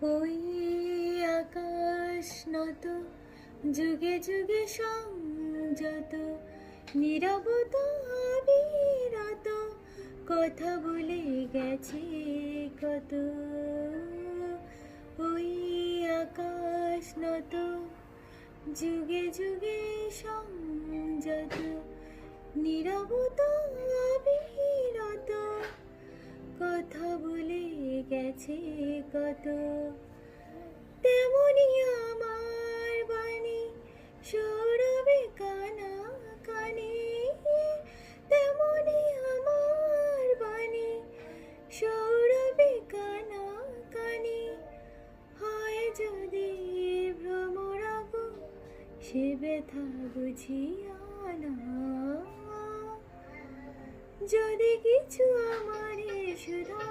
ওই আকাশ নত, যুগে যুগে সংযত, নীরবত অবিরত, কথা বলে গেছে কত। ওই আকাশ নত, যুগে যুগে সংযত, নীরবত অবিরত, কথা বলে গেছে কত। তেমনি আমার বাণী সৌরভে কানা কানে, তেমনি আমার বাণী সৌরভে কানা কানে। হয় যদি ভ্রমরাগ, সে ব্যথা বুঝিয়া না। যদি কিছু আমারে সুধা